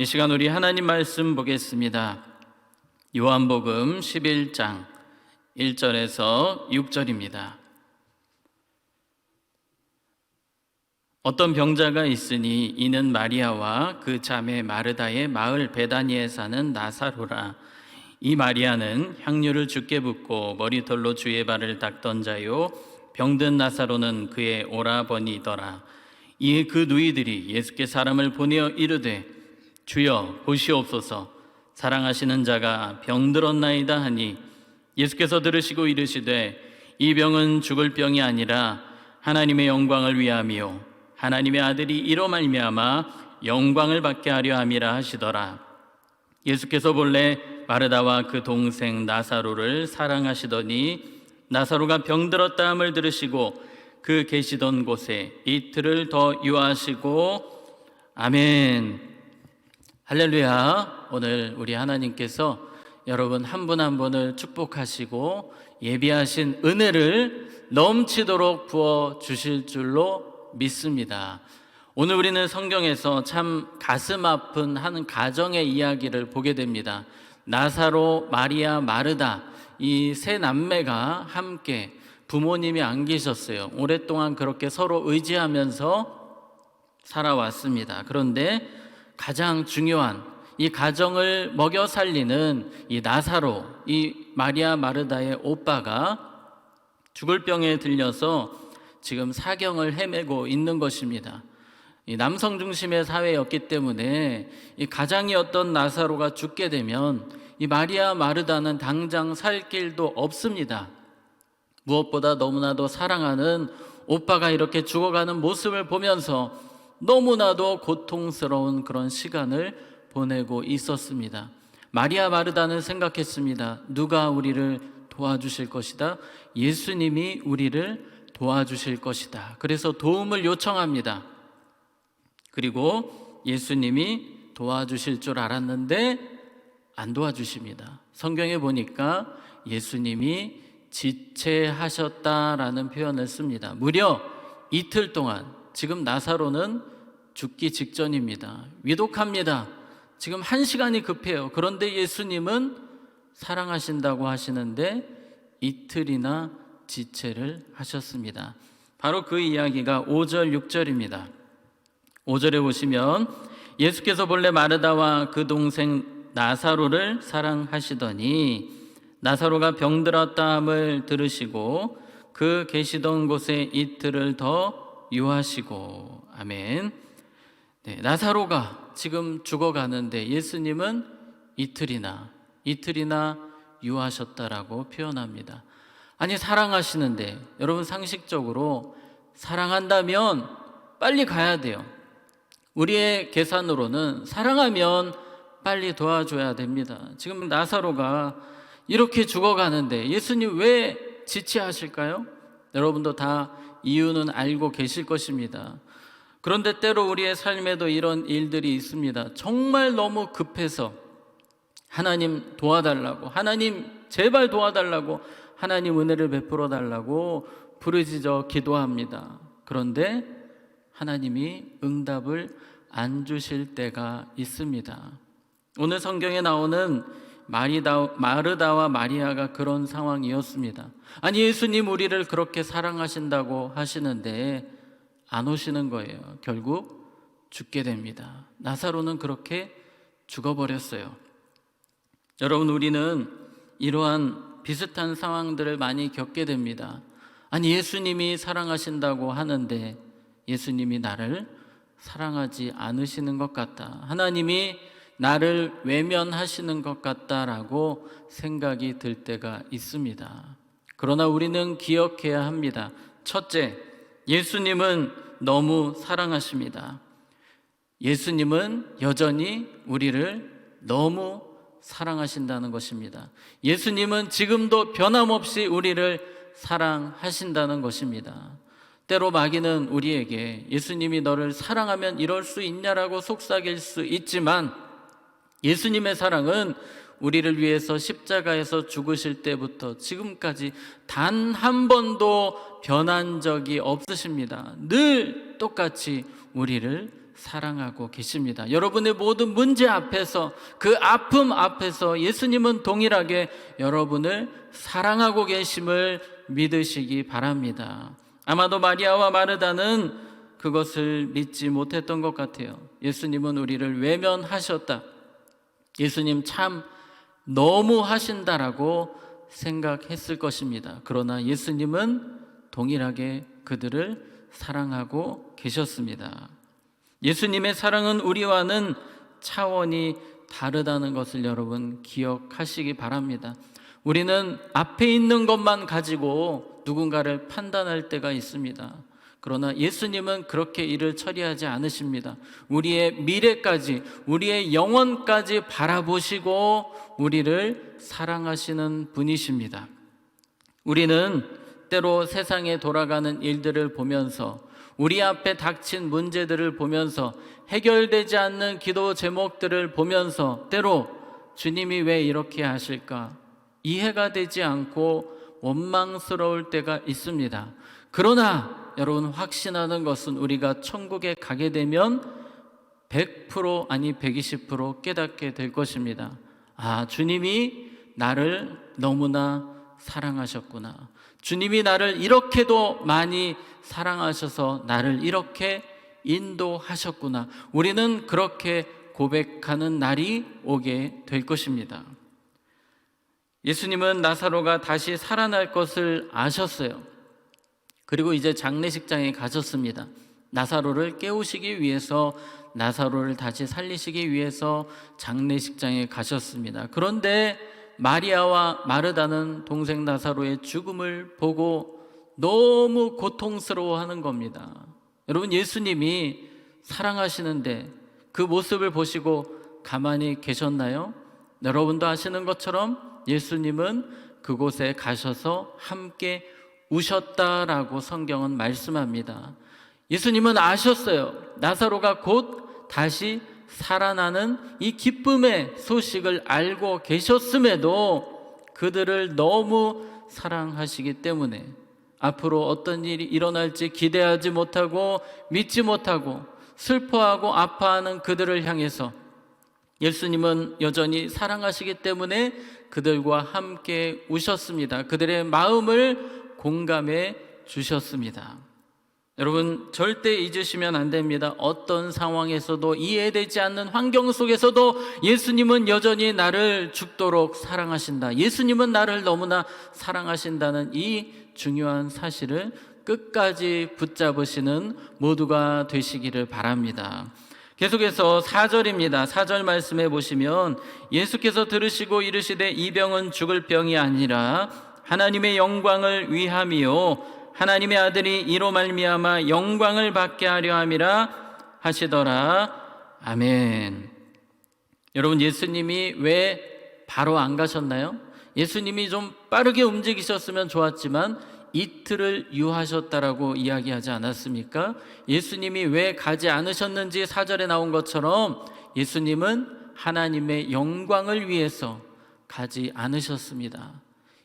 시간 우리 하나님 말씀 보겠습니다. 요한복음 11장 1절에서 6절입니다. 어떤 병자가 있으니 이는 마리아와 그 자매 마르다의 마을 베다니에 사는 나사로라. 이 마리아는 향유를 주께 붓고 머리털로 주의 발을 닦던 자요, 병든 나사로는 그의 오라버니더라. 이에 그 누이들이 예수께 사람을 보내어 이르되 주여 보시옵소서, 사랑하시는 자가 병들었나이다 하니 예수께서 들으시고 이르시되 이 병은 죽을 병이 아니라 하나님의 영광을 위함이요 하나님의 아들이 이로 말미암아 영광을 받게 하려 함이라 하시더라. 예수께서 본래 마르다와 그 동생 나사로를 사랑하시더니 나사로가 병들었다 함을 들으시고 그 계시던 곳에 이틀을 더 유하시고. 아멘. 할렐루야. 오늘 우리 하나님께서 여러분 한 분 한 분을 축복하시고 예비하신 은혜를 넘치도록 부어 주실 줄로 믿습니다. 오늘 우리는 성경에서 참 가슴 아픈 한 가정의 이야기를 보게 됩니다. 나사로, 마리아, 마르다, 이 세 남매가 함께 부모님이 안 계셨어요. 오랫동안 그렇게 서로 의지하면서 살아왔습니다. 그런데 가장 중요한 이 가정을 먹여 살리는 이 나사로, 이 마리아 마르다의 오빠가 죽을 병에 들려서 지금 사경을 헤매고 있는 것입니다. 이 남성 중심의 사회였기 때문에 이 가장이었던 나사로가 죽게 되면 이 마리아 마르다는 당장 살 길도 없습니다. 무엇보다 너무나도 사랑하는 오빠가 이렇게 죽어가는 모습을 보면서 너무나도 고통스러운 그런 시간을 보내고 있었습니다. 마리아 마르다는 생각했습니다. 누가 우리를 도와주실 것이다. 예수님이 우리를 도와주실 것이다. 그래서 도움을 요청합니다. 그리고 예수님이 도와주실 줄 알았는데 안 도와주십니다. 성경에 보니까 예수님이 지체하셨다라는 표현을 씁니다. 무려 이틀 동안, 지금 나사로는 죽기 직전입니다. 위독합니다. 지금 1시간이 급해요. 그런데 예수님은 사랑하신다고 하시는데 이틀이나 지체를 하셨습니다. 바로 그 이야기가 5절 6절입니다. 5절에 보시면 예수께서 본래 마르다와 그 동생 나사로를 사랑하시더니 나사로가 병들었다 함을 들으시고 그 계시던 곳에 이틀을 더 유하시고. 아멘. 네, 나사로가 지금 죽어가는데 예수님은 이틀이나 유하셨다라고 표현합니다. 아니, 사랑하시는데, 여러분 상식적으로 사랑한다면 빨리 가야 돼요. 우리의 계산으로는 사랑하면 빨리 도와줘야 됩니다. 지금 나사로가 이렇게 죽어가는데 예수님 왜 지체하실까요? 여러분도 다 이유는 알고 계실 것입니다. 그런데 때로 우리의 삶에도 이런 일들이 있습니다. 정말 너무 급해서 하나님 도와달라고, 하나님 제발 도와달라고, 하나님 은혜를 베풀어 달라고 부르짖어 기도합니다. 그런데 하나님이 응답을 안 주실 때가 있습니다. 오늘 성경에 나오는 마르다와 마리아가 그런 상황이었습니다. 아니, 예수님 우리를 그렇게 사랑하신다고 하시는데 안 오시는 거예요. 결국 죽게 됩니다. 나사로는 그렇게 죽어버렸어요. 여러분, 우리는 이러한 비슷한 상황들을 많이 겪게 됩니다. 아니, 예수님이 사랑하신다고 하는데 예수님이 나를 사랑하지 않으시는 것 같다. 하나님이 나를 외면하시는 것 같다라고 생각이 들 때가 있습니다. 그러나 우리는 기억해야 합니다. 첫째, 예수님은 너무 사랑하십니다. 예수님은 여전히 우리를 너무 사랑하신다는 것입니다. 예수님은 지금도 변함없이 우리를 사랑하신다는 것입니다. 때로 마귀는 우리에게 예수님이 너를 사랑하면 이럴 수 있냐라고 속삭일 수 있지만 예수님의 사랑은 우리를 위해서 십자가에서 죽으실 때부터 지금까지 단 한 번도 변한 적이 없으십니다. 늘 똑같이 우리를 사랑하고 계십니다. 여러분의 모든 문제 앞에서, 그 아픔 앞에서 예수님은 동일하게 여러분을 사랑하고 계심을 믿으시기 바랍니다. 아마도 마리아와 마르다는 그것을 믿지 못했던 것 같아요. 예수님은 우리를 외면하셨다, 예수님 참 너무 하신다라고 생각했을 것입니다. 그러나 예수님은 동일하게 그들을 사랑하고 계셨습니다. 예수님의 사랑은 우리와는 차원이 다르다는 것을 여러분 기억하시기 바랍니다. 우리는 앞에 있는 것만 가지고 누군가를 판단할 때가 있습니다. 그러나 예수님은 그렇게 일을 처리하지 않으십니다. 우리의 미래까지, 우리의 영혼까지 바라보시고 우리를 사랑하시는 분이십니다. 우리는 때로 세상에 돌아가는 일들을 보면서, 우리 앞에 닥친 문제들을 보면서, 해결되지 않는 기도 제목들을 보면서 때로 주님이 왜 이렇게 하실까 이해가 되지 않고 원망스러울 때가 있습니다. 그러나 여러분 확신하는 것은 우리가 천국에 가게 되면 100% 아니 120% 깨닫게 될 것입니다. 아, 주님이 나를 너무나 사랑하셨구나. 주님이 나를 이렇게도 많이 사랑하셔서 나를 이렇게 인도하셨구나. 우리는 그렇게 고백하는 날이 오게 될 것입니다. 예수님은 나사로가 다시 살아날 것을 아셨어요. 그리고 이제 장례식장에 가셨습니다. 나사로를 깨우시기 위해서, 나사로를 다시 살리시기 위해서 장례식장에 가셨습니다. 그런데 마리아와 마르다는 동생 나사로의 죽음을 보고 너무 고통스러워하는 겁니다. 여러분, 예수님이 사랑하시는데 그 모습을 보시고 가만히 계셨나요? 여러분도 아시는 것처럼 예수님은 그곳에 가셔서 함께 우셨다라고 성경은 말씀합니다. 예수님은 아셨어요. 나사로가 곧 다시 살아나는 이 기쁨의 소식을 알고 계셨음에도 그들을 너무 사랑하시기 때문에 앞으로 어떤 일이 일어날지 기대하지 못하고 믿지 못하고 슬퍼하고 아파하는 그들을 향해서 예수님은 여전히 사랑하시기 때문에 그들과 함께 우셨습니다. 그들의 마음을 공감해 주셨습니다. 여러분, 절대 잊으시면 안 됩니다. 어떤 상황에서도, 이해되지 않는 환경 속에서도 예수님은 여전히 나를 죽도록 사랑하신다. 예수님은 나를 너무나 사랑하신다는 이 중요한 사실을 끝까지 붙잡으시는 모두가 되시기를 바랍니다. 계속해서 4절입니다. 4절 말씀해 보시면 예수께서 들으시고 이르시되 이 병은 죽을 병이 아니라 하나님의 영광을 위함이요 하나님의 아들이 이로 말미암아 영광을 받게 하려 함이라 하시더라. 아멘. 여러분, 예수님이 왜 바로 안 가셨나요? 예수님이 좀 빠르게 움직이셨으면 좋았지만 이틀을 유하셨다라고 이야기하지 않았습니까? 예수님이 왜 가지 않으셨는지 4절에 나온 것처럼 예수님은 하나님의 영광을 위해서 가지 않으셨습니다.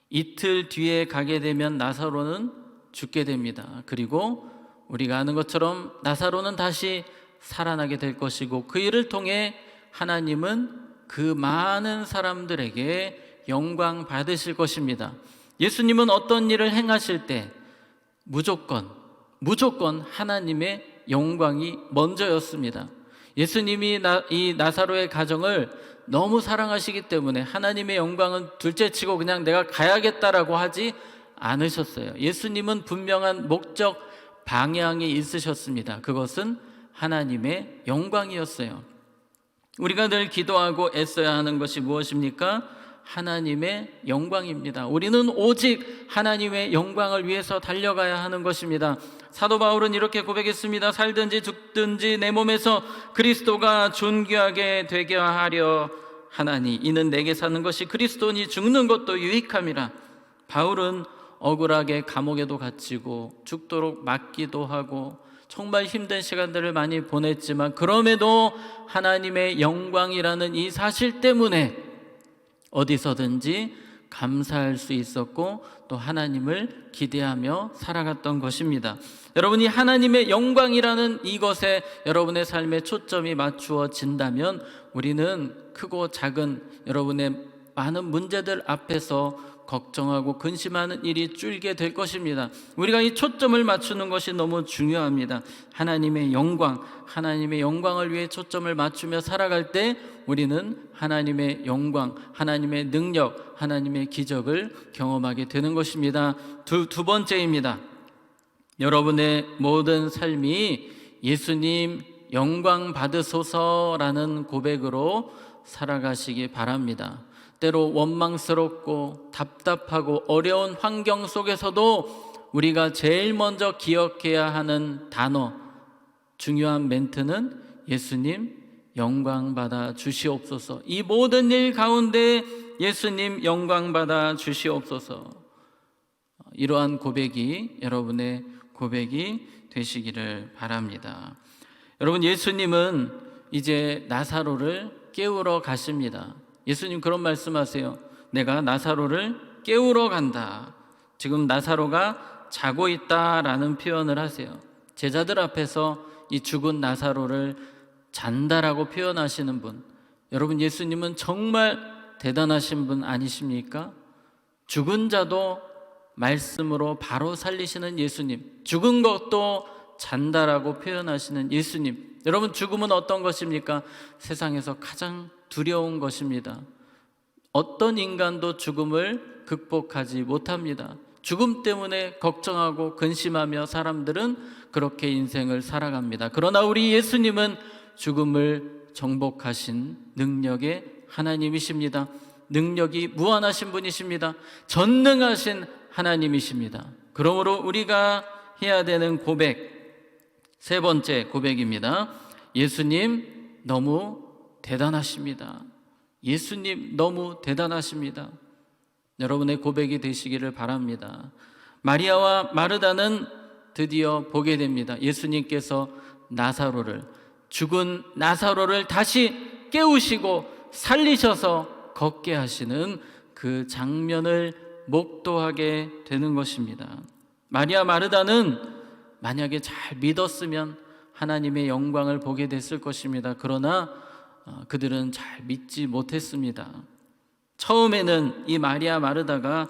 이틀 뒤에 가게 되면 나사로는 죽게 됩니다. 그리고 우리가 아는 것처럼 나사로는 다시 살아나게 될 것이고 그 일을 통해 하나님은 그 많은 사람들에게 영광 받으실 것입니다. 예수님은 어떤 일을 행하실 때 무조건 하나님의 영광이 먼저였습니다. 예수님이 이 나사로의 가정을 너무 사랑하시기 때문에 하나님의 영광은 둘째치고 그냥 내가 가야겠다라고 하지 않으셨어요. 예수님은 분명한 목적, 방향이 있으셨습니다. 그것은 하나님의 영광이었어요. 우리가 늘 기도하고 애써야 하는 것이 무엇입니까? 하나님의 영광입니다. 우리는 오직 하나님의 영광을 위해서 달려가야 하는 것입니다. 사도 바울은 이렇게 고백했습니다. 살든지 죽든지 내 몸에서 그리스도가 존귀하게 되게 하려 하나니 이는 내게 사는 것이 그리스도니 죽는 것도 유익함이라. 바울은 억울하게 감옥에도 갇히고 죽도록 맞기도 하고 정말 힘든 시간들을 많이 보냈지만 그럼에도 하나님의 영광이라는 이 사실 때문에 어디서든지 감사할 수 있었고 또 하나님을 기대하며 살아갔던 것입니다. 여러분이 하나님의 영광이라는 이것에 여러분의 삶에 초점이 맞추어진다면 우리는 크고 작은 여러분의 많은 문제들 앞에서 걱정하고 근심하는 일이 줄게 될 것입니다. 우리가 이 초점을 맞추는 것이 너무 중요합니다. 하나님의 영광, 하나님의 영광을 위해 초점을 맞추며 살아갈 때 우리는 하나님의 영광, 하나님의 능력, 하나님의 기적을 경험하게 되는 것입니다. 두 번째입니다. 여러분의 모든 삶이 예수님 영광 받으소서라는 고백으로 살아가시기 바랍니다. 때로 원망스럽고 답답하고 어려운 환경 속에서도 우리가 제일 먼저 기억해야 하는 단어, 중요한 멘트는 예수님 영광 받아 주시옵소서. 이 모든 일 가운데 예수님 영광 받아 주시옵소서. 이러한 고백이 여러분의 고백이 되시기를 바랍니다. 여러분, 예수님은 이제 나사로를 깨우러 가십니다. 예수님 그런 말씀하세요. 내가 나사로를 깨우러 간다. 지금 나사로가 자고 있다라는 표현을 하세요. 제자들 앞에서 이 죽은 나사로를 잔다라고 표현하시는 분, 여러분, 예수님은 정말 대단하신 분 아니십니까? 죽은 자도 말씀으로 바로 살리시는 예수님, 죽은 것도 잔다라고 표현하시는 예수님. 여러분, 죽음은 어떤 것입니까? 세상에서 가장 두려운 것입니다. 어떤 인간도 죽음을 극복하지 못합니다. 죽음 때문에 걱정하고 근심하며 사람들은 그렇게 인생을 살아갑니다. 그러나 우리 예수님은 죽음을 정복하신 능력의 하나님이십니다. 능력이 무한하신 분이십니다. 전능하신 하나님이십니다. 그러므로 우리가 해야 되는 고백, 세 번째 고백입니다. 예수님 너무 대단하십니다. 예수님 너무 대단하십니다. 여러분의 고백이 되시기를 바랍니다. 마리아와 마르다는 드디어 보게 됩니다. 예수님께서 죽은 나사로를 다시 깨우시고 살리셔서 걷게 하시는 그 장면을 목도하게 되는 것입니다. 마리아 마르다는 만약에 잘 믿었으면 하나님의 영광을 보게 됐을 것입니다. 그러나 그들은 잘 믿지 못했습니다. 처음에는 이 마리아 마르다가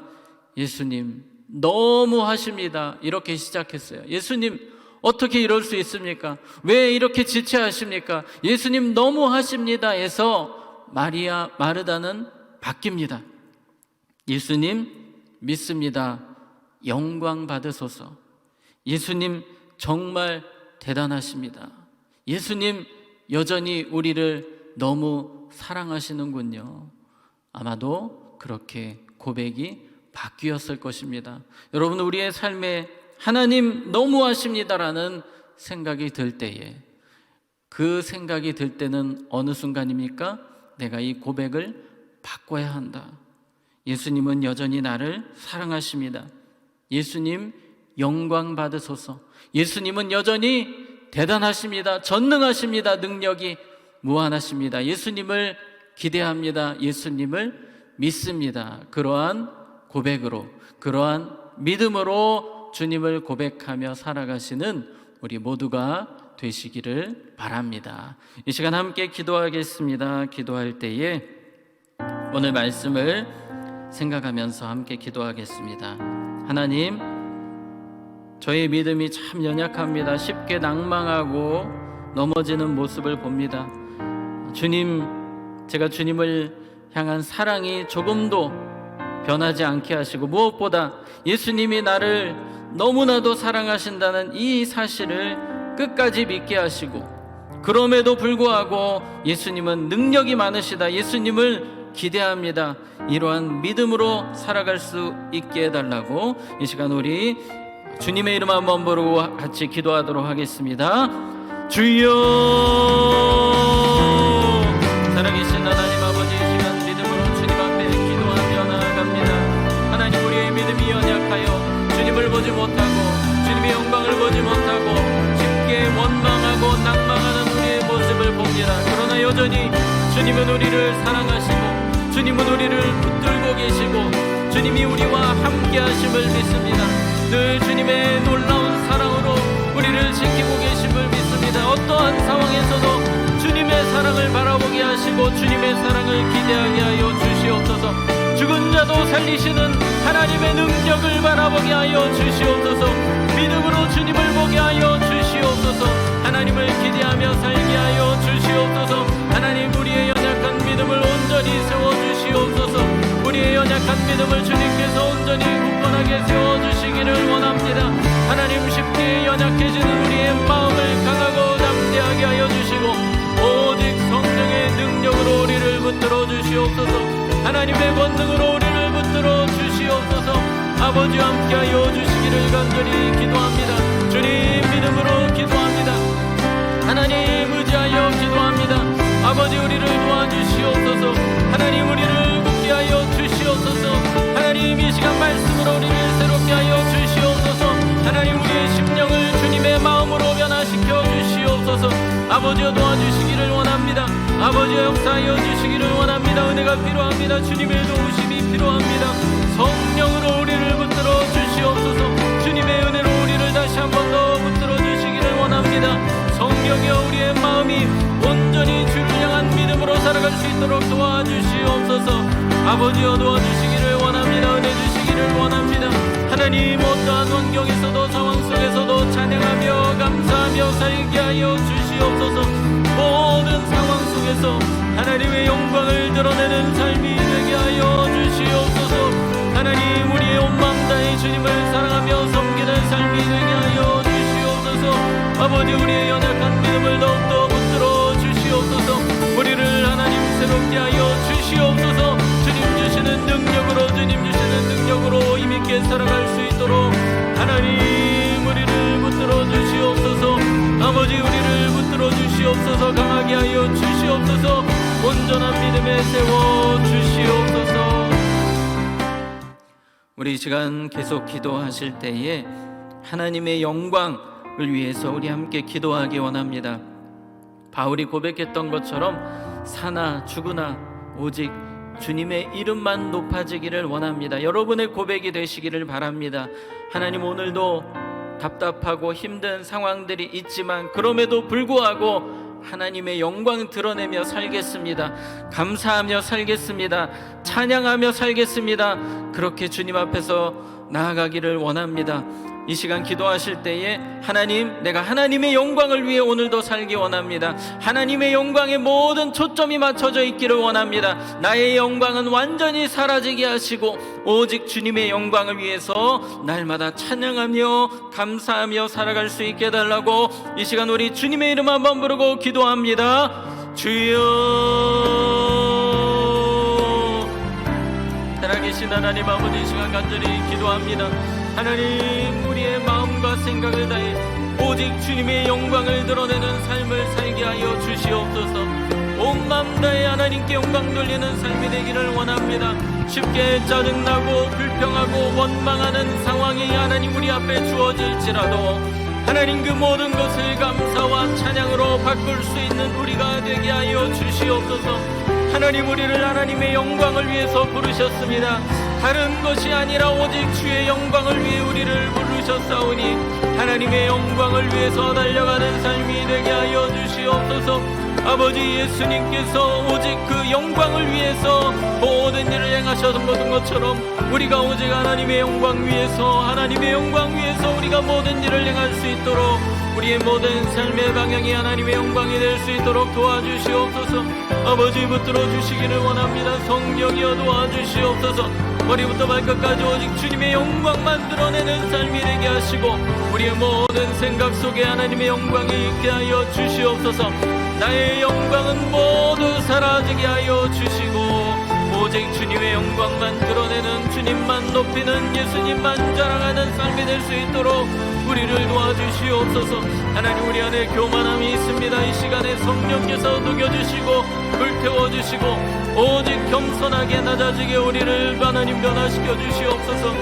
예수님 너무 하십니다 이렇게 시작했어요. 예수님 어떻게 이럴 수 있습니까? 왜 이렇게 지체하십니까? 예수님 너무 하십니다 해서 마리아 마르다는 바뀝니다. 예수님 믿습니다. 영광 받으소서. 예수님 정말 대단하십니다. 예수님 여전히 우리를 너무 사랑하시는군요. 아마도 그렇게 고백이 바뀌었을 것입니다. 여러분, 우리의 삶에 하나님 너무하십니다라는 생각이 들 때에, 그 생각이 들 때는 어느 순간입니까? 내가 이 고백을 바꿔야 한다. 예수님은 여전히 나를 사랑하십니다. 예수님 영광 받으소서. 예수님은 여전히 대단하십니다. 전능하십니다. 능력이 무한하십니다. 예수님을 기대합니다. 예수님을 믿습니다. 그러한 고백으로, 그러한 믿음으로 주님을 고백하며 살아가시는 우리 모두가 되시기를 바랍니다. 이 시간 함께 기도하겠습니다. 기도할 때에 오늘 말씀을 생각하면서 함께 기도하겠습니다. 하나님, 저의 믿음이 참 연약합니다. 쉽게 낭망하고 넘어지는 모습을 봅니다. 주님, 제가 주님을 향한 사랑이 조금도 변하지 않게 하시고, 무엇보다 예수님이 나를 너무나도 사랑하신다는 이 사실을 끝까지 믿게 하시고, 그럼에도 불구하고 예수님은 능력이 많으시다, 예수님을 기대합니다, 이러한 믿음으로 살아갈 수 있게 해달라고 이 시간 우리 주님의 이름 한번 부르고 같이 기도하도록 하겠습니다. 주여, 살아계신 하나님 아버지, 이 시간 믿음으로 주님 앞에 기도하며 나아갑니다. 하나님, 우리의 믿음이 연약하여 주님을 보지 못하고 주님의 영광을 보지 못하고 쉽게 원망하고 낭망하는 우리의 모습을 봅니다. 그러나 여전히 주님은 우리를 사랑하시고 주님은 우리를 붙들고 계시고 주님이 우리와 함께 하심을 믿습니다. 늘 주님의 놀라운 사랑으로 우리를 지키고 계심을 믿습니다. 어떠한 상황에서도 주님의 사랑을 바라보게 하시고 주님의 사랑을 기대하게 하여 주시옵소서. 죽은 자도 살리시는 하나님의 능력을 바라보게 하여 주시옵소서. 믿음으로 주님을 보게 하여 주시옵소서. 하나님을 기대하며 살게 하여 주시옵소서. 하나님, 우리의 연약한 믿음을 온전히 세워주시옵소서. 우리의 연약한 믿음을 주님께서 온전히 굳건하게 세워주시기를 원합니다. 하나님, 쉽게 연약해지는 우리의 마음을 강하고 담대하게 하여 주시고 오직 성령의 능력으로 우리를 붙들어 주시옵소서. 하나님의 권능으로 우리를 붙들어 주시옵소서. 아버지와 함께하여 주시기를 간절히 기도합니다. 주님, 믿음으로 기도합니다. 하나님, 의지하여 기도합니다. 아버지, 우리를 도와주시옵소서. 하나님, 우리를 굳게 하여 주시옵소서. 하나님, 이 시간 말씀으로 우리를 새롭게 하여 주시옵소서. 하나님, 우리의 심령을 주님의 마음으로 변화시켜 주시옵소서. 아버지여, 도와주시기를 원합니다. 아버지여, 역사하여 주시기를 원합니다. 은혜가 필요합니다. 주님의 도우심이 필요합니다. 성령으로 우리를 붙들어 주시옵소서. 주님의 은혜로 우리를 다시 한 번 더 붙들어 주시기를 원합니다. 성령이여, 우리의 마음이 온전히 주를 향한 믿음으로 살아갈 수 있도록 도와주시옵소서. 아버지여, 도와주시기를 원합니다. 은혜 주시기를 원합니다. 하나님, 어떠한 환경에서도 상황 속에서도 찬양하며 감사하며 살게 하여 주시옵소서. 모든 상황 속에서 하나님의 영광을 드러내는 삶이 되게 하여 주시옵소서. 하나님, 우리의 온 마음 다해 주님을 사랑하며 섬기는 삶이 되게 하여 주시옵소서. 아버지, 우리의 연약한 믿음을 더욱더 붙들어 주시옵소서. 우리를 하나님 새롭게 하여 주시옵소서. 주님 주시는 능력으로, 주님 주시는 능력으로 힘있게 살아갈 수 있도록 하나님, 우리를 붙들어 주시옵소서. 아버지, 우리를 붙들어 주시옵소서. 강하게 하여 주시옵소서. 온전한 믿음에 세워 주시옵소서. 우리 이 시간 계속 기도하실 때에 하나님의 영광을 위해서 우리 함께 기도하기 원합니다. 바울이 고백했던 것처럼 사나 죽으나 오직 주님의 이름만 높아지기를 원합니다. 여러분의 고백이 되시기를 바랍니다. 하나님, 오늘도 답답하고 힘든 상황들이 있지만 그럼에도 불구하고 하나님의 영광 드러내며 살겠습니다. 감사하며 살겠습니다. 찬양하며 살겠습니다. 그렇게 주님 앞에서 나아가기를 원합니다. 이 시간 기도하실 때에 하나님, 내가 하나님의 영광을 위해 오늘도 살기 원합니다. 하나님의 영광에 모든 초점이 맞춰져 있기를 원합니다. 나의 영광은 완전히 사라지게 하시고 오직 주님의 영광을 위해서 날마다 찬양하며 감사하며 살아갈 수 있게 해달라고 이 시간 우리 주님의 이름 한번 부르고 기도합니다. 주여. 살아계신 하나님 아버지, 이 시간 간절히 기도합니다. 하나님, 우리의 마음과 생각을 다해 오직 주님의 영광을 드러내는 삶을 살게 하여 주시옵소서. 온 마음 다해 하나님께 영광 돌리는 삶이 되기를 원합니다. 쉽게 짜증나고 불평하고 원망하는 상황이 하나님 우리 앞에 주어질지라도 하나님, 그 모든 것을 감사와 찬양으로 바꿀 수 있는 우리가 되게 하여 주시옵소서. 하나님, 우리를 하나님의 영광을 위해서 부르셨습니다. 다른 것이 아니라 오직 주의 영광을 위해 우리를 부르셨사오니 하나님의 영광을 위해서 달려가는 삶이 되게 하여 주시옵소서. 아버지, 예수님께서 오직 그 영광을 위해서 모든 일을 행하셨던 것처럼 우리가 오직 하나님의 영광 위해서, 하나님의 영광 위해서 우리가 모든 일을 행할 수 있도록 우리의 모든 삶의 방향이 하나님의 영광이 될 수 있도록 도와주시옵소서. 아버지, 붙들어 주시기를 원합니다. 성령이여, 도와주시옵소서. 머리부터 발끝까지 오직 주님의 영광만 드러내는 삶이 되게 하시고 우리의 모든 생각 속에 하나님의 영광이 있게 하여 주시옵소서. 나의 영광은 모두 사라지게 하여 주시고 오직 주님의 영광만 드러내는, 주님만 높이는, 예수님만 자랑하는 삶이 될 수 있도록 우리를 도와주시옵소서. 하나님, 우리 안에 교만함이 있습니다. 이 시간에 성령께서 녹여주시고 불태워주시고 오직 겸손하게 낮아지게 우리를 하나님 변화시켜 주시옵소서.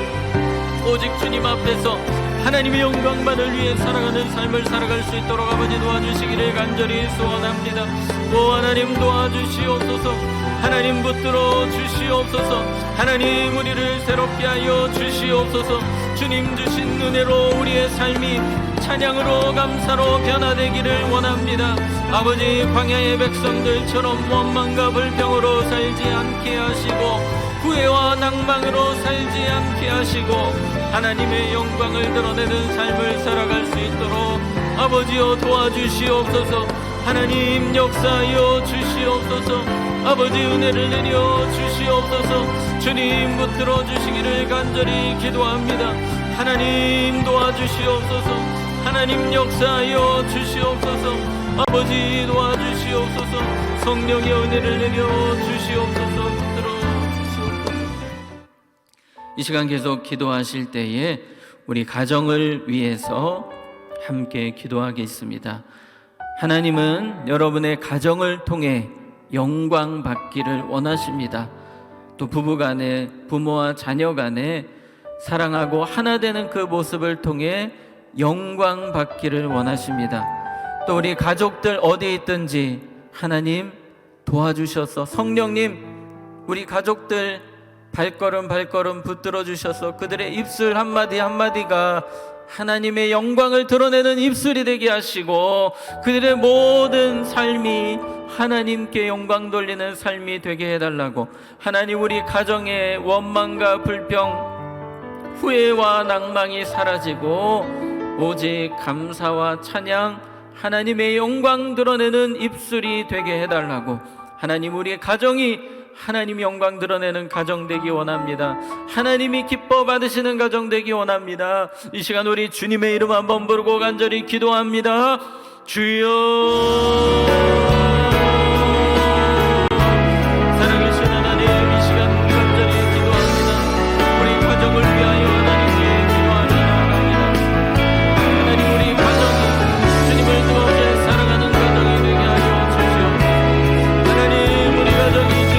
오직 주님 앞에서 하나님의 영광만을 위해 살아가는 삶을 살아갈 수 있도록 아버지 도와주시기를 간절히 소원합니다. 오 하나님, 도와주시옵소서. 하나님 붙들어 주시옵소서. 하나님 우리를 새롭게 하여 주시옵소서. 주님 주신 은혜로 우리의 삶이 찬양으로 감사로 변화되기를 원합니다. 아버지, 광야의 백성들처럼 원망과 불평으로 살지 않게 하시고 후회와 낭망으로 살지 않게 하시고 하나님의 영광을 드러내는 삶을 살아갈 수 있도록 아버지여 도와주시옵소서. 하나님 역사하여 주시옵소서. 아버지 은혜를 내려 주시옵소서. 주님 붙들어 주시기를 간절히 기도합니다. 하나님 도와주시옵소서. 하나님 역사하여 주시옵소서. 아버지 도와주시옵소서. 성령의 은혜를 내려 주시옵소서. 붙들어 주시옵소서. 이 시간 계속 기도하실 때에 우리 가정을 위해서 함께 기도하겠습니다. 하나님은 여러분의 가정을 통해 영광 받기를 원하십니다. 또 부부간에, 부모와 자녀간에 사랑하고 하나 되는 그 모습을 통해 영광 받기를 원하십니다. 또 우리 가족들 어디 있든지 하나님 도와주셔서 성령님 우리 가족들 발걸음 붙들어 주셔서 그들의 입술 한마디 한마디가 하나님의 영광을 드러내는 입술이 되게 하시고 그들의 모든 삶이 하나님께 영광 돌리는 삶이 되게 해달라고, 하나님 우리 가정의 원망과 불평, 후회와 낭망이 사라지고 오직 감사와 찬양, 하나님의 영광 드러내는 입술이 되게 해달라고, 하나님 우리의 가정이 하나님 영광 드러내는 가정 되기 원합니다. 하나님이 기뻐 받으시는 가정 되기 원합니다. 이 시간 우리 주님의 이름 한번 부르고 간절히 기도합니다. 주여, 사랑하신 하나님, 이 시간 간절히 기도합니다. 우리 가정을 위하여 하나님께 기도합니다. 하나님 우리 가정이 주님을 뜨겁게 사랑하는 가정이 되게 하여 주시옵소서. 하나님 우리 가정이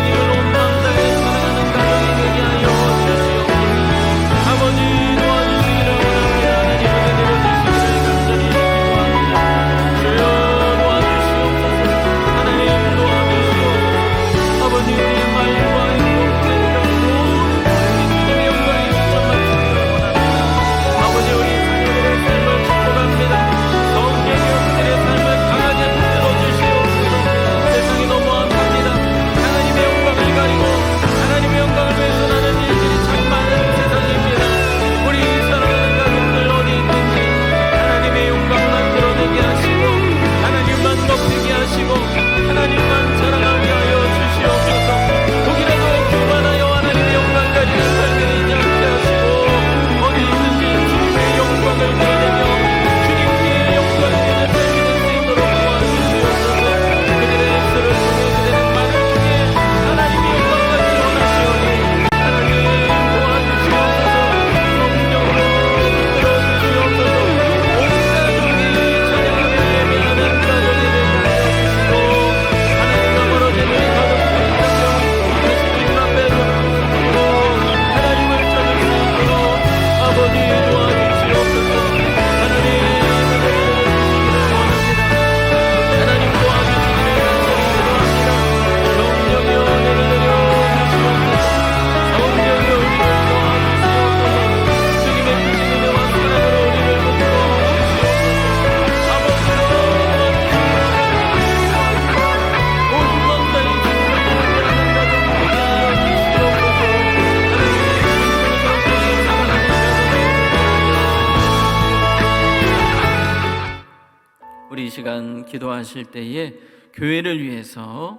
기도하실 때에 교회를 위해서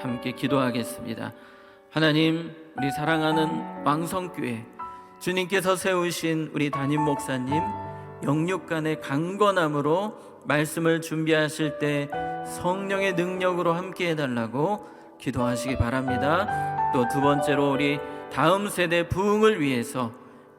함께 기도하겠습니다. 하나님, 우리 사랑하는 왕성교회, 주님께서 세우신 우리 담임 목사님 영육간의 강건함으로 말씀을 준비하실 때 성령의 능력으로 함께 해달라고 기도하시기 바랍니다. 또 두 번째로 우리 다음 세대 부흥을 위해서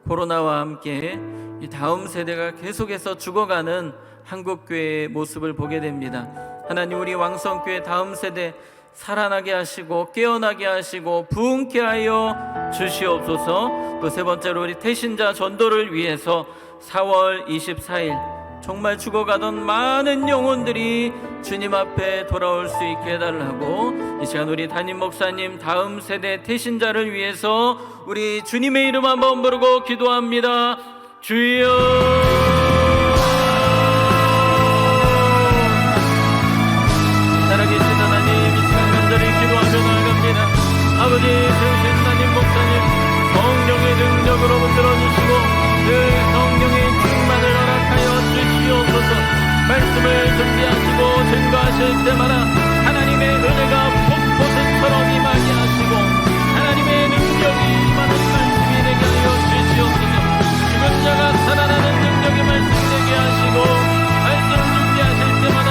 코로나와 함께 이 다음 세대가 계속해서 죽어가는 한국교회의 모습을 보게 됩니다. 하나님 우리 왕성교회 다음 세대 살아나게 하시고 깨어나게 하시고 부흥케 하여 주시옵소서. 또 세 번째로 우리 태신자 전도를 위해서 4월 24일 정말 죽어가던 많은 영혼들이 주님 앞에 돌아올 수 있게 해달라고 이 시간 우리 담임 목사님 다음 세대 태신자를 위해서 우리 주님의 이름 한번 부르고 기도합니다. 주여, 살아계신 하나님, 이 시간 간절히 기도하며 나아갑니다. 아버지, 세우신 담임 목사님 성령의 능력으로 붙들어주시고 그 성령의 충만을 허락하여 주시옵소서. 말씀을 준비하시고 증거하실 때마다 하나님의 은혜가 폭포수처럼 임하게 하시고 하나님의 능력이 임하는 말씀이 되게 하여 주시옵소서. 죽은 자가 살아나는 능력의 말씀 되게 하시고 말씀 준비하실 때마다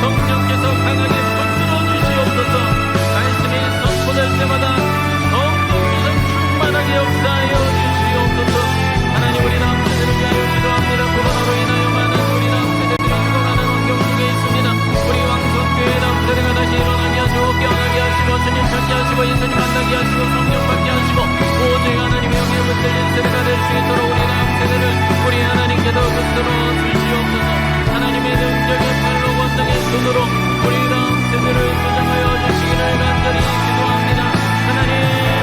성령께서 강하게 붙들어 주시옵소서. 말씀이 선포될 때마다 성령께서 충만하게 역사하여 주시옵소서. 하나님, 우리 남자들을 위하여 기도합니다. 코로나로 인하여 많은 우리 남자들이 일어나는 환경 속에 있습니다. 우리 왕성교회 남자들이 다시 일어나게 하시고 깨어나게 하시고 주님 찾게 하시고 예수님 만나게 하시고 성령 받게 하시고 오직 하나님의 영에 붙들린 세대가 될 수 있도록 우리 남자들을 우리 하나님께서 붙들어 주시옵소서. 하나님의 능력의 발로 권능의 손으로 우리 남자들을 조장하여 주시기를 간절히 기도합니다. 하나님,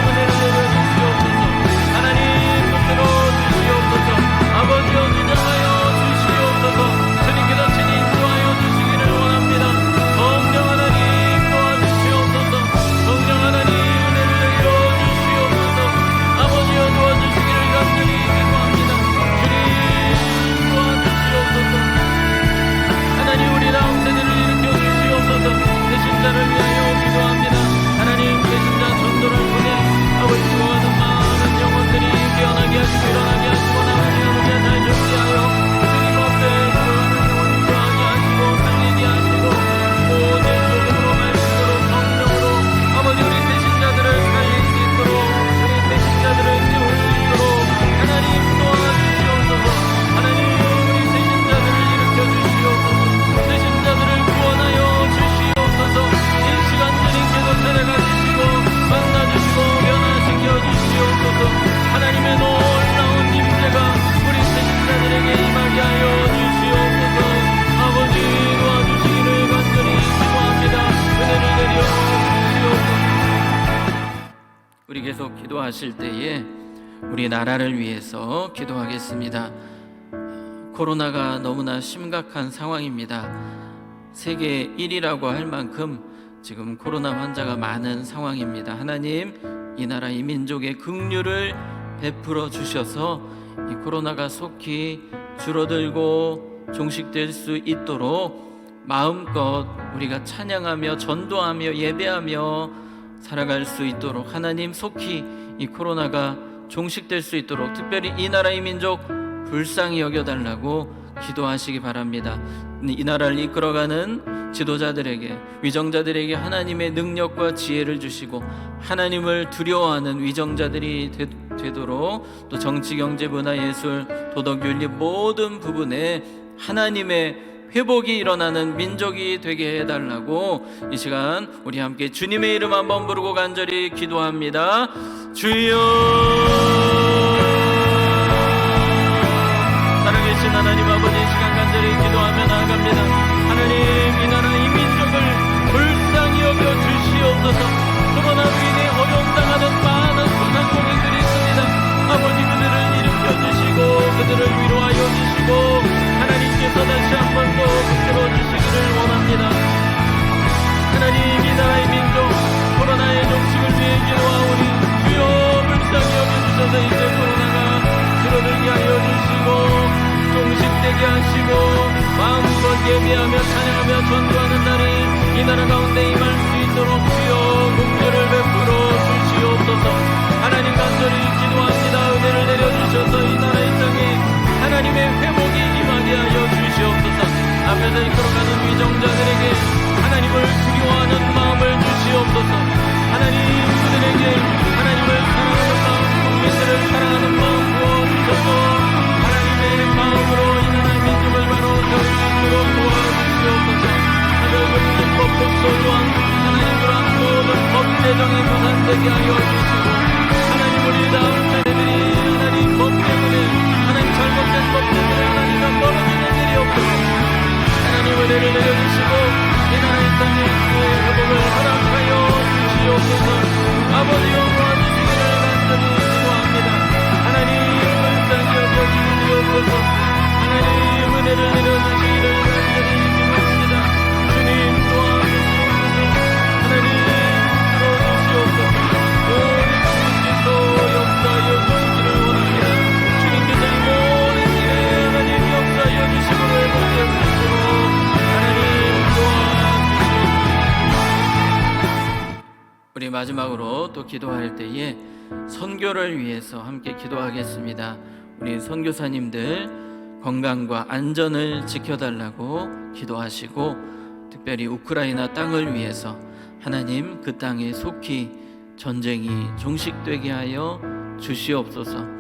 은혜를 내려주시옵소서. 하나님, 붙들어 주시옵소서. 아버지여, 주장하여 주시옵소서. 주님께서 친히 인도하여 주시기를 원합니다. 성령 하나님 도와주시옵소서. 성령 하나님 은혜를 내려주시옵소서. 아버지여, 도와주시기를 간절히 기도합니다. 주님 도와주시옵소서. 하나님, 우리 다음 세대를 일으켜 주시옵소서. 배신자를 위하여 기도합니다. 하나님, 배신자 전도를 통해 아버지 좋아하는 많은 영혼들이 깨어나게 하시고 일어나게 하시고 나머지 아버지의 잘 준비하여 주님 앞에 구하는 영혼 구하게 하시고 살리게 하시고 모든 복음으로 말씀으로 성령으로 아버지 우리 배신자들을 살릴 수 있도록 우리 배신자들을 세울 수 있도록 하나님 도와주시옵소서. 하나님, 우리 배신자들을 일으켜 주시옵소서. 배신자들을 구원하여 주시옵소서. 이 시간 주님께서 찾아가 주시고 만나주시고 변화시켜 주시옵소서. 하나님의 놀라운 임재가 우리 배신자들에게 임하게 하여 주시옵소서. 아버지, 도와주시기를 간절히 기도합니다. 은혜를 내려 주시옵소서. 우리 계속 기도하실 때에 우리 나라를 위해서 기도하겠습니다. 코로나가 너무나 심각한 상황입니다. 세계 1위라고 할 만큼 지금 코로나 환자가 많은 상황입니다. 하나님, 이 나라 이 민족의 긍휼을 베풀어 주셔서 이 코로나가 속히 줄어들고 종식될 수 있도록 마음껏 우리가 찬양하며 전도하며 예배하며 살아갈 수 있도록 하나님, 속히 이 코로나가 종식될 수 있도록 특별히 이 나라 이 민족 불쌍히 여겨달라고 기도하시기 바랍니다. 이 나라를 이끌어가는 지도자들에게, 위정자들에게 하나님의 능력과 지혜를 주시고 하나님을 두려워하는 위정자들이 되도록 또 정치, 경제, 문화, 예술, 도덕, 윤리 모든 부분에 하나님의 회복이 일어나는 민족이 되게 해달라고 이 시간 우리 함께 주님의 이름 한번 부르고 간절히 기도합니다. 주여, 살아계신 하나님 아버지, 시간 간절히 기도하며 나아갑니다. 하나님, 이 나라 이 민족을 불쌍히 여겨 주시옵소서. 코로나로 인해 어려움당하는 많은 소상공인들이 있습니다. 아버지, 그들을 일으켜 주시고 그들을 위로하여 주시고 하나님께서 다시 한 번 더 붙들어 주시기를 원합니다. 하나님, 이 나라의 민족 코로나의 종식을 위해 기도하오니 주여 불쌍히 여겨주셔서 이제 코로나가 줄어들게 하여 주시고 종식되게 하시고 마음껏 예배하며 찬양하며 전도하는 날이 이 나라 가운데 임할 수 있도록 주여 긍휼을 베풀어 주시옵소서. 하나님, 간절히 기도합니다. 은혜를 내려주셔서 이 나라의 땅에 하나님의 회복이 임하게 하여 주시옵소서. 앞에서 이끌어가는 위정자들에게 하나님을 두려워하는 마음을 주시옵소서. 하나님, 그들에게 하나님을 사랑하는 마음, 국민들을 사랑하는 마음 부어주셔서 하나님의 마음으로 이 나라의 민족을 바로 세울 수 있도록 도와주시옵소서. 하늘금융법 독소조항 하나님 그러한 모든 법 제정이 도산되게 하여 주시고 마지막으로 또 기도할 때에 선교를 위해서 함께 기도하겠습니다. 우리 선교사님들 건강과 안전을 지켜달라고 기도하시고, 특별히 우크라이나 땅을 위해서 하나님 그 땅에 속히 전쟁이 종식되게 하여 주시옵소서.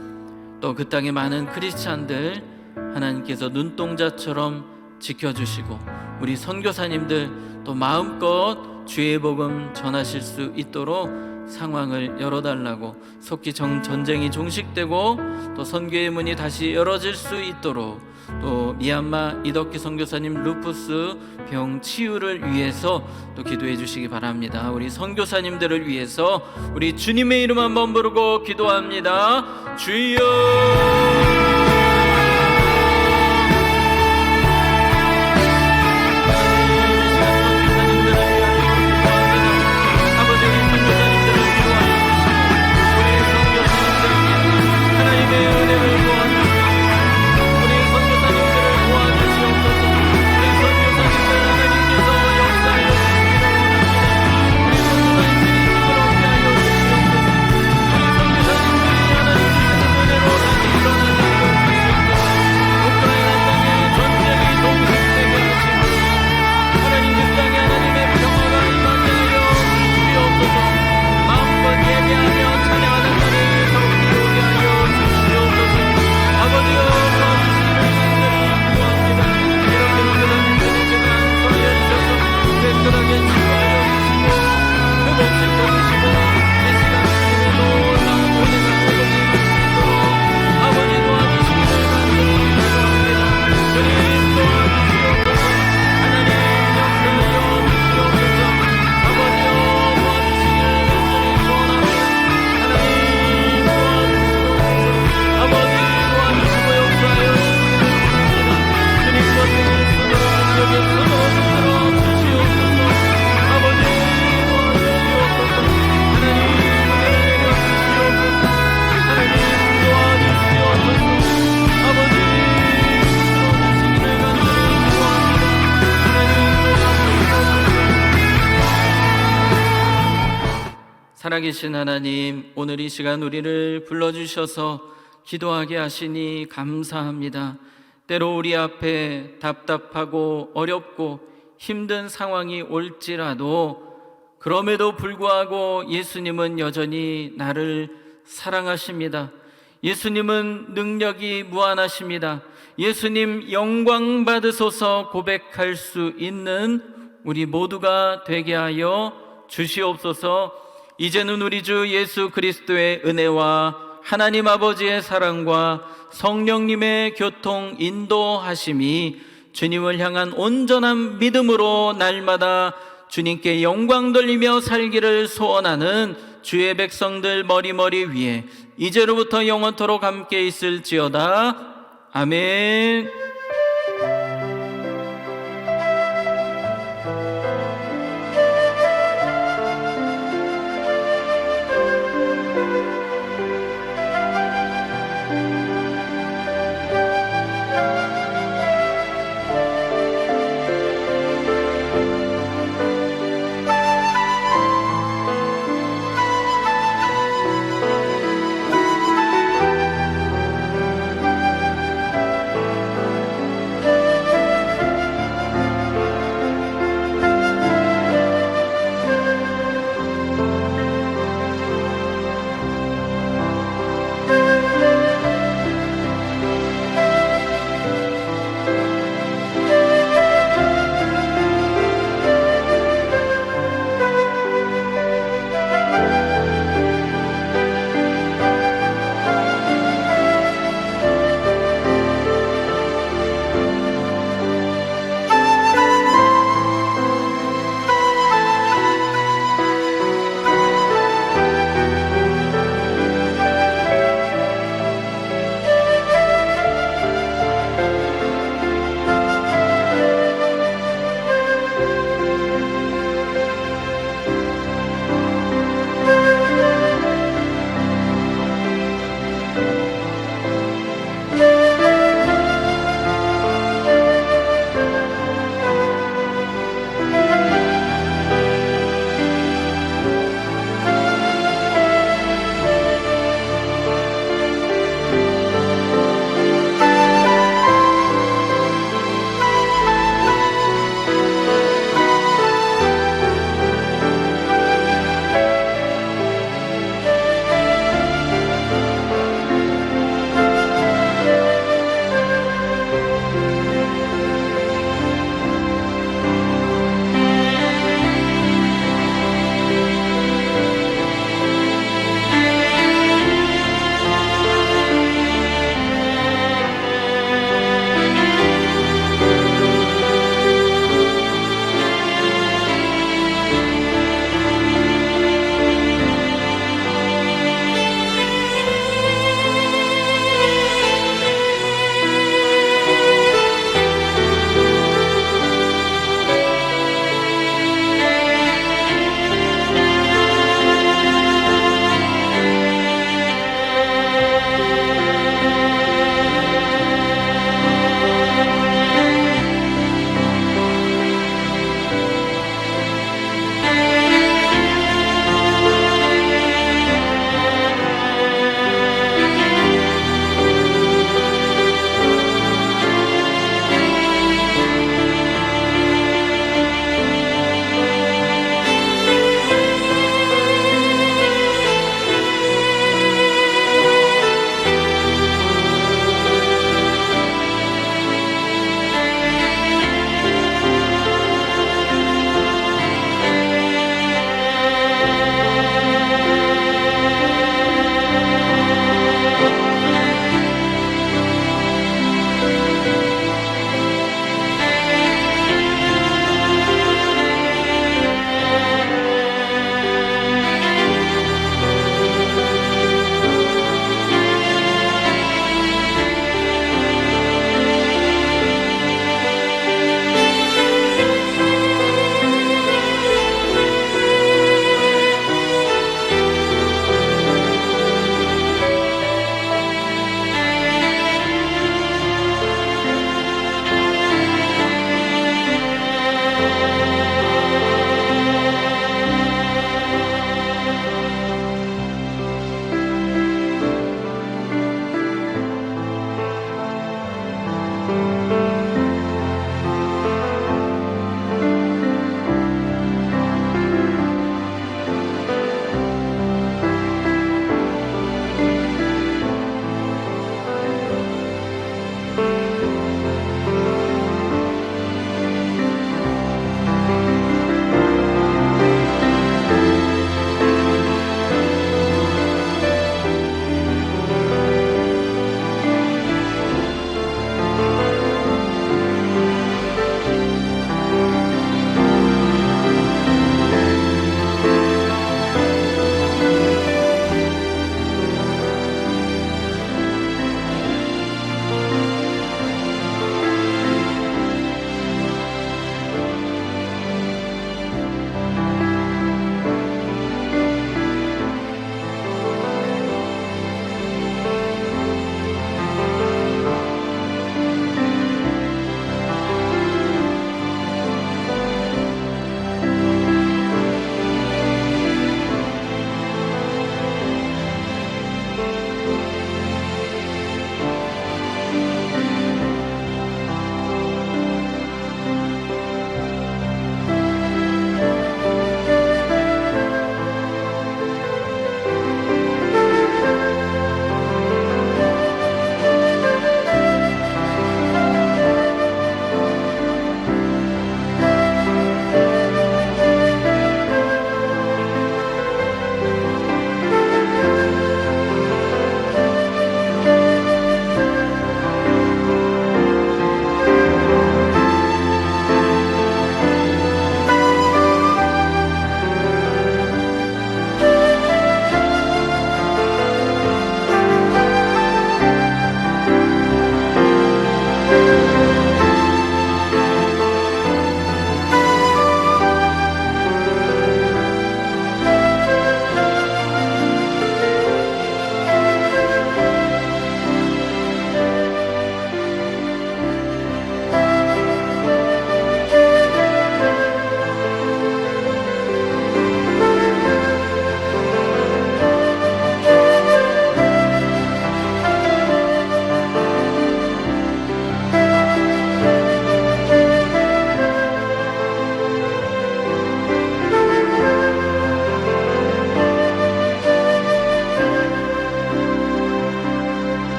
또 그 땅에 많은 크리스찬들 하나님께서 눈동자처럼 지켜주시고, 우리 선교사님들 또 마음껏 주의 복음 전하실 수 있도록 상황을 열어달라고, 속히 전쟁이 종식되고 또 선교의 문이 다시 열어질 수 있도록, 또 미얀마 이덕기 선교사님 루푸스 병 치유를 위해서 또 기도해 주시기 바랍니다. 우리 선교사님들을 위해서 우리 주님의 이름 한번 부르고 기도합니다. 주여, 살아계신 하나님, 오늘 이 시간 우리를 불러주셔서 기도하게 하시니 감사합니다. 때로 우리 앞에 답답하고 어렵고 힘든 상황이 올지라도 그럼에도 불구하고 예수님은 여전히 나를 사랑하십니다. 예수님은 능력이 무한하십니다. 예수님 영광 받으소서 고백할 수 있는 우리 모두가 되게 하여 주시옵소서. 이제는 우리 주 예수 그리스도의 은혜와 하나님 아버지의 사랑과 성령님의 교통 인도하심이 주님을 향한 온전한 믿음으로 날마다 주님께 영광 돌리며 살기를 소원하는 주의 백성들 머리머리 위에 이제로부터 영원토록 함께 있을지어다. 아멘.